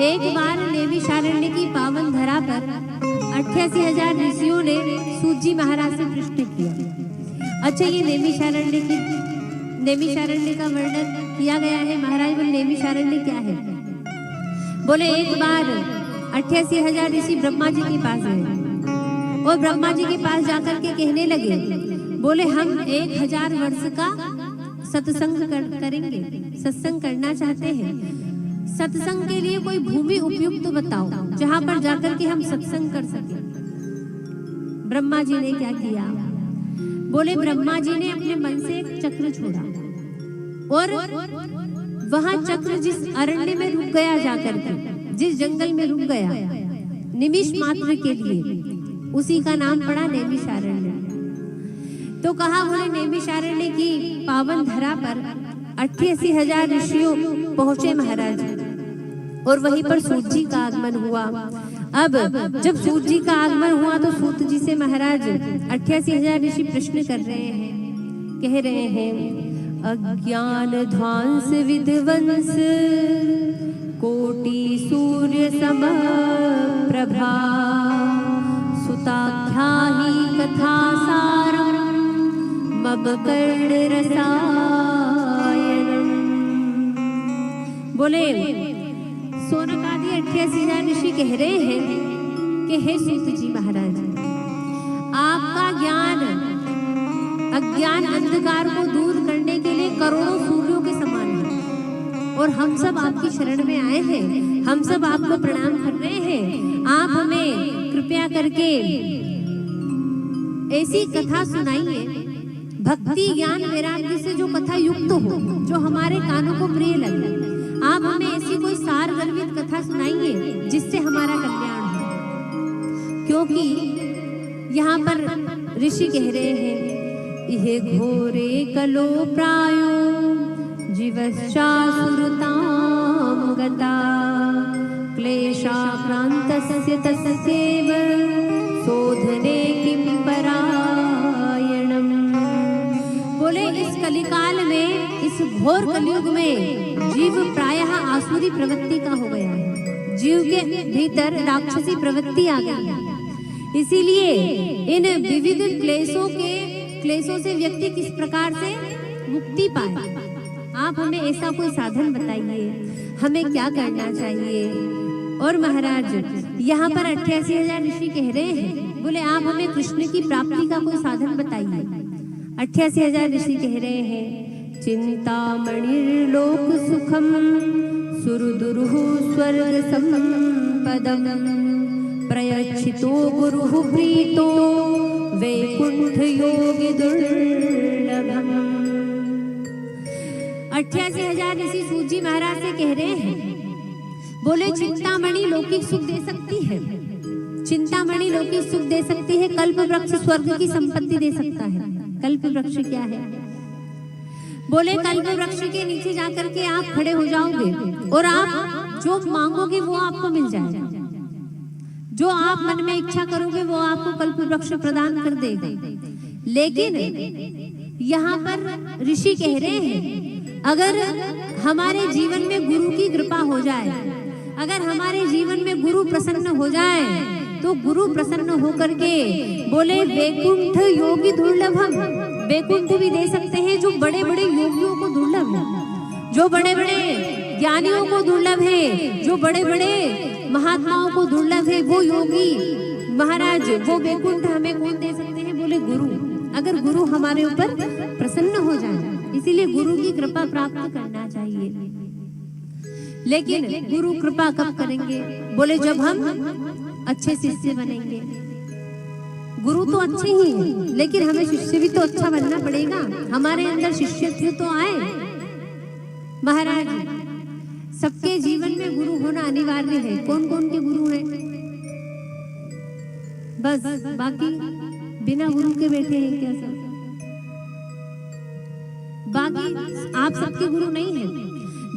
एक बार नैमिषारण्य की पावन धरा पर 88,000 ऋषियों ने सूत जी महाराज से प्रश्न किया। अच्छा, ये नैमिषारण्य का वर्णन किया गया है। महाराज बोले नैमिषारण्य क्या है? बोले एक बार 88,000 ऋषि ब्रह्मा जी के पास गए और ब्रह्मा जी के पास जाकर के कहने लगे, बोले हम 1000 वर्ष का सत्संग करेंगे, सत्संग करना चाहते हैं। सत्संग के लिए कोई भूमि उपयुक्त बताओ जहां पर जाकर के हम सत्संग कर सके। ब्रह्मा जी ने क्या किया? बोले ब्रह्मा जी ने अपने मन से एक चक्र छोड़ा और वहां चक्र जिस अरण्य में रुक गया, जाकर के जिस जंगल में रुक गया निमिष मात्र के लिए, उसी का नाम पड़ा नैमिषारण्य। तो कहा, बोले नैमिषारण्य की पावन धरा पर 88,000 ऋषियों पहुंचे महाराज, और वहीं पर सूत जी का आगमन हुआ। अब जब सूत जी का आगमन हुआ तो सूत जी से महाराज 88,000 ऋषि प्रश्न कर रहे हैं, कह रहे हैं, अज्ञान ध्वांस विध्वंस कोटि सूर्य सम प्रभा सुताख्याहि कथा सारम मम कर्ण रसायनम। बोले सोनक आदि 88,000 ऋषि कह रहे हैं कि हे सूत जी महाराज, आपका ज्ञान अज्ञान अंधकार को दूर करने के लिए करोड़ों सूर्यों के समान है, और हम सब आपकी शरण में आए हैं, हम सब आपको प्रणाम कर रहे हैं। आप हमें कृपया करके ऐसी कथा सुनाइए, भक्ति ज्ञान वैराग्य से जो कथा युक्त हो, जो हमारे कानों को प्रिय लगे। आप हमें ऐसी कोई सार गर्भित कथा सुनाइए जिससे हमारा कल्याण हो। क्योंकि यहाँ पर ऋषि कह रहे हैं, इहे घोरे कलो प्रायो जीवश्चासुरतां गता क्लेशाक्रान्तस्य तस्यैव शोधने किं परायणम्। बोले इस कलिकाल में, इस घोर कलयुग में जीव प्रायः आसुरी प्रवृत्ति का हो गया है, जीव के भीतर राक्षसी प्रवृत्ति आ गई है। इसीलिए इन विविध क्लेशों से व्यक्ति किस प्रकार से मुक्ति पाए, आप हमें ऐसा कोई साधन बताइए, हमें क्या करना चाहिए। और महाराज यहाँ पर 88,000 ऋषि कह रहे हैं, बोले आप हमें कृष्ण की प्राप्ति का कोई साधन बताइए। 88,000 ऋषि कह रहे हैं, चिंतामणिर्लोक सुखम सुरदुरुः स्वर्ग संपदम प्रयच्छितो गुरुः प्रीतो वैकुंठ योगी दुर्लभम। 88,000 ऋषि सूत जी महाराज से कह रहे हैं, बोले चिंतामणि लौकिक सुख दे सकती है, चिंतामणि लौकिक सुख दे सकती है, कल्प वृक्ष स्वर्ग की संपत्ति दे सकता है। कल्प वृक्ष क्या है? बोले कल्प वृक्ष के नीचे जाकर के आप खड़े हो जाओगे और आप जो मांगोगे वो आपको मिल जाएगा, जो आप मन में इच्छा करोगे वो आपको कल्प वृक्ष प्रदान कर देगा। लेकिन यहाँ पर ऋषि कह रहे हैं, अगर हमारे जीवन में गुरु की कृपा हो जाए, अगर हमारे जीवन में गुरु प्रसन्न हो जाए, तो गुरु प्रसन्न होकर के बोले वैकुंठ योगी दुर्लभम, वैकुंठ भी दे सकते हैं, जो बड़े बड़े योगियों को दुर्लभ है, जो बड़े बड़े ज्ञानियों को दुर्लभ है, जो बड़े बड़े महात्माओं को दुर्लभ है, वो योगी महाराज वो वैकुंठ हमें कौन दे सकते हैं? बोले गुरु। अगर गुरु हमारे ऊपर प्रसन्न हो जाए, इसीलिए गुरु की कृपा प्राप्त करना चाहिए। लेकिन गुरु कृपा कब करेंगे? बोले जब हम अच्छे शिष्य बनेंगे। गुरु तो अच्छे ही हैं, लेकिन हमें शिष्य भी तो अच्छा बनना पड़ेगा, हमारे अंदर शिष्यत्व तो आए। महाराज सबके जीवन में गुरु होना अनिवार्य है। कौन कौन के गुरु हैं? बस, बाकी बिना गुरु के बैठे हैं क्या सब? बाकी आप सबके गुरु नहीं हैं,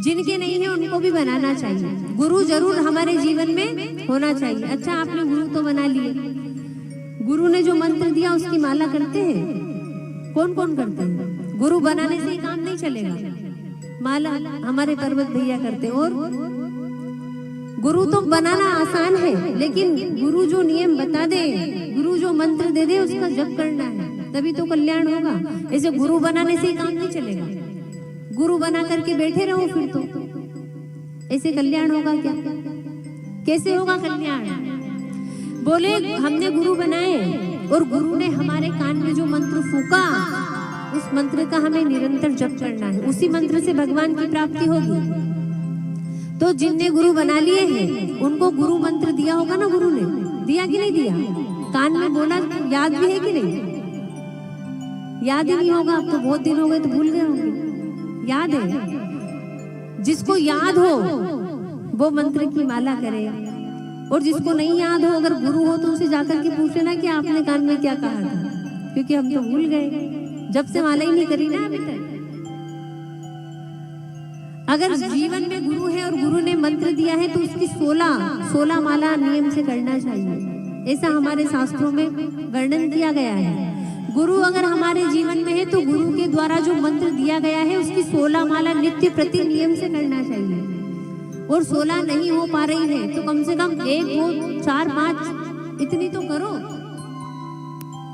जिनके नहीं है उनको भी बनाना चाहिए। गुरु जरूर हमारे जीवन में होना चाहिए। अच्छा, आपने गुरु तो बना लिए, गुरु ने जो मंत्र दिया उसकी माला करते हैं? कौन कौन करते हैं? गुरु बनाने से ही काम नहीं चलेगा, माला हमारे पर्वत भैया करते। और गुरु तो बनाना आसान है, लेकिन गुरु जो नियम बता दे, गुरु जो मंत्र दे दे, उसका जप करना है, तभी तो कल्याण होगा। ऐसे गुरु बनाने से ही काम नहीं चलेगा। गुरु बना करके बैठे रहो फिर तो ऐसे कल्याण होगा क्या? कैसे होगा कल्याण? बोले हमने गुरु बनाए और गुरु ने हमारे कान में जो मंत्र फूका, उस मंत्र का हमें निरंतर जप करना है, उसी मंत्र से भगवान की प्राप्ति होगी। तो जिनने गुरु बना लिए हैं उनको गुरु मंत्र दिया होगा ना, गुरु ने दिया कि नहीं दिया? कान में बोला, याद भी है कि नहीं? याद ही नहीं होगा, अब तो बहुत दिन हो गए तो भूल गए होंगे। याद है? जिसको याद हो वो मंत्र की माला करे, और जिसको नहीं याद हो, अगर गुरु हो तो उसे जाकर के पूछ लेना कि आपने कान में क्या कहा था, क्योंकि हम तो भूल गए, जब से माला ही नहीं करी ना अभी तक। अगर जीवन में गुरु है और गुरु ने मंत्र दिया है तो उसकी 16 माला नियम से करना चाहिए, ऐसा हमारे शास्त्रों में वर्णन किया गया है। गुरु अगर हमारे जीवन में है तो गुरु के द्वारा जो मंत्र दिया गया है उसकी 16 माला नित्य प्रति नियम से करना चाहिए। और 16 नहीं हो पा रही है तो कम से कम 1, 2, 4, 5 इतनी तो करो,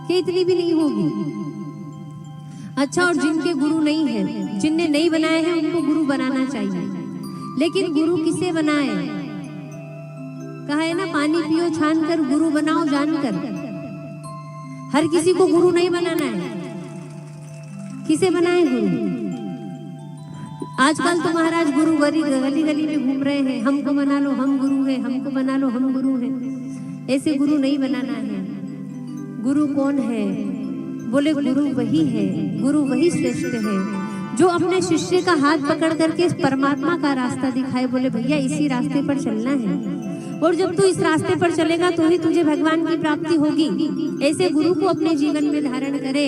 कि इतनी भी नहीं होगी। अच्छा, और जिनके गुरु नहीं है, जिनने नहीं बनाए हैं, उनको गुरु बनाना चाहिए। लेकिन गुरु किसे बनाए? कहा है ना, पानी पियो छान कर, गुरु बनाओ जानकर। हर किसी को गुरु नहीं बनाना है। किसे बनाए गुरु? आजकल तो महाराज गुरु गली गली में घूम रहे हैं, हमको बना लो हम गुरु हैं, हमको बना लो हम गुरु हैं। ऐसे गुरु नहीं बनाना है। गुरु कौन है? बोले गुरु वही है, गुरु वही श्रेष्ठ है जो अपने शिष्य का हाथ पकड़ करके इस परमात्मा का रास्ता दिखाए। बोले भैया इसी रास्ते पर चलना है, और जब तू इस रास्ते पर चलेगा तो ही तुझे भगवान की प्राप्ति होगी। ऐसे गुरु को अपने जीवन में धारण करे।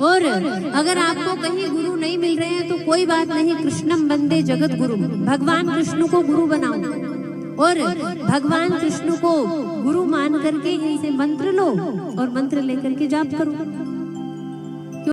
और अगर आपको कहीं गुरु नहीं मिल रहे हैं तो कोई बात नहीं, कृष्णम वंदे जगत गुरु, भगवान कृष्ण को गुरु बनाओ और भगवान कृष्ण को गुरु मान करके इनसे मंत्र लो और मंत्र लेकर के जाप करो।